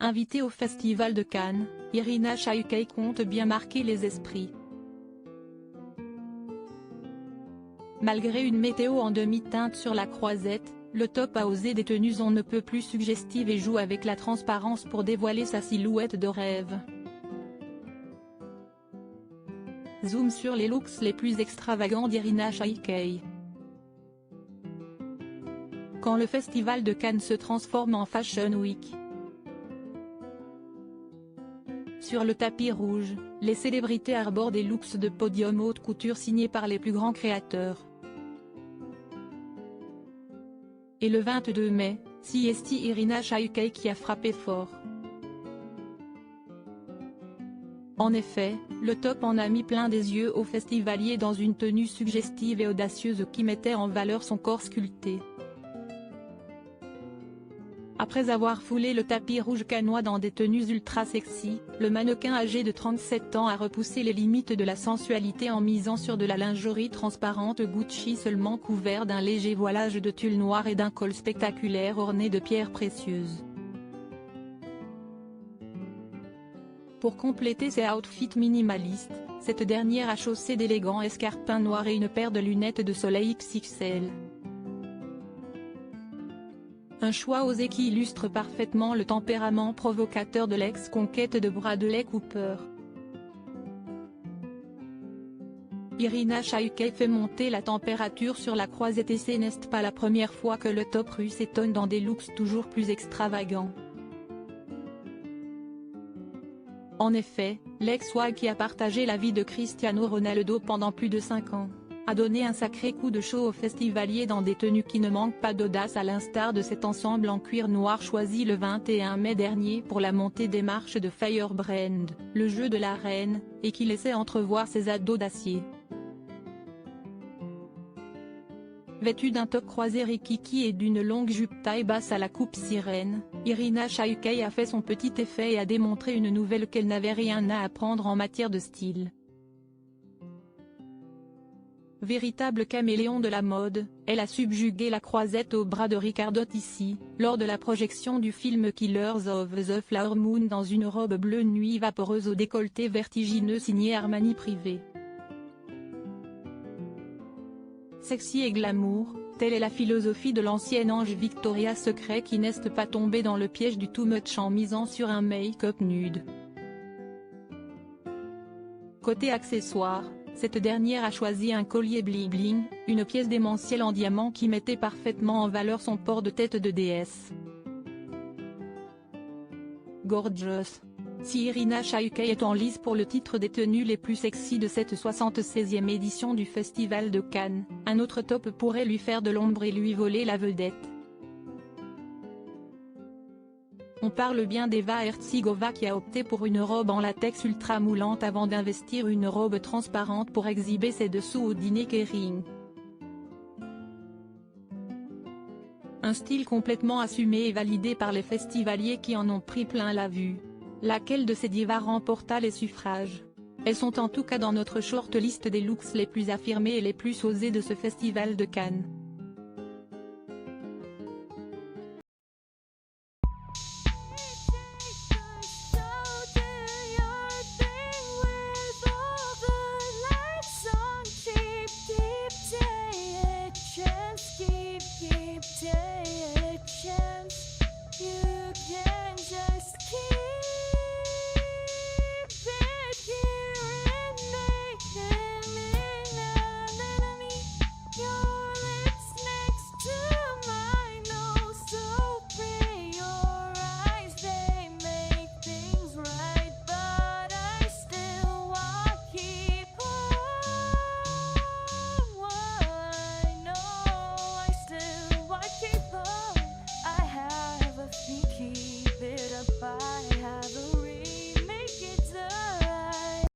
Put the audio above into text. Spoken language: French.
Invitée au Festival de Cannes, Irina Shayk compte bien marquer les esprits. Malgré une météo en demi-teinte sur la croisette, le top a osé des tenues on ne peut plus suggestives et joue avec la transparence pour dévoiler sa silhouette de rêve. Zoom sur les looks les plus extravagants d'Irina Shayk. Quand le Festival de Cannes se transforme en Fashion Week. Sur le tapis rouge, les célébrités arborent des looks de podium haute couture signés par les plus grands créateurs. Et le 22 mai, c'est Irina Shayk qui a frappé fort. En effet, le top en a mis plein des yeux au festivalier dans une tenue suggestive et audacieuse qui mettait en valeur son corps sculpté. Après avoir foulé le tapis rouge cannois dans des tenues ultra sexy, le mannequin âgé de 37 ans a repoussé les limites de la sensualité en misant sur de la lingerie transparente Gucci seulement couvert d'un léger voilage de tulle noir et d'un col spectaculaire orné de pierres précieuses. Pour compléter ses outfits minimalistes, cette dernière a chaussé d'élégants escarpins noirs et une paire de lunettes de soleil XXL. Un choix osé qui illustre parfaitement le tempérament provocateur de l'ex-conquête de Bradley Cooper. Irina Shayk fait monter la température sur la croisette et ce n'est pas la première fois que le top russe s'étonne dans des looks toujours plus extravagants. En effet, l'ex-wag qui a partagé la vie de Cristiano Ronaldo pendant plus de 5 ans, a donné un sacré coup de chaud au festivalier dans des tenues qui ne manquent pas d'audace à l'instar de cet ensemble en cuir noir choisi le 21 mai dernier pour la montée des marches de Firebrand, le jeu de la reine, et qui laissait entrevoir ses ados d'acier. Vêtue d'un top croisé rikiki et d'une longue jupe taille basse à la coupe sirène, Irina Shayk a fait son petit effet et a démontré une nouvelle qu'elle n'avait rien à apprendre en matière de style. Véritable caméléon de la mode, elle a subjugué la croisette au bras de Riccardo Tisci, lors de la projection du film Killers of the Flower Moon dans une robe bleue nuit vaporeuse au décolleté vertigineux signé Armani Privé. Sexy et glamour, telle est la philosophie de l'ancienne ange Victoria's Secret qui n'est pas tombée dans le piège du too much en misant sur un make-up nude. Côté accessoires, cette dernière a choisi un collier bling-bling, une pièce démentielle en diamant qui mettait parfaitement en valeur son port de tête de déesse. Gorgeous. Si Irina Shayk est en lice pour le titre des tenues les plus sexy de cette 76e édition du Festival de Cannes, un autre top pourrait lui faire de l'ombre et lui voler la vedette. On parle bien d'Eva Hertzigova qui a opté pour une robe en latex ultra moulante avant d'investir une robe transparente pour exhiber ses dessous au dîner Kering. Un style complètement assumé et validé par les festivaliers qui en ont pris plein la vue. Laquelle de ces divas remporta les suffrages? Elles sont en tout cas dans notre shortlist des looks les plus affirmés et les plus osés de ce Festival de Cannes.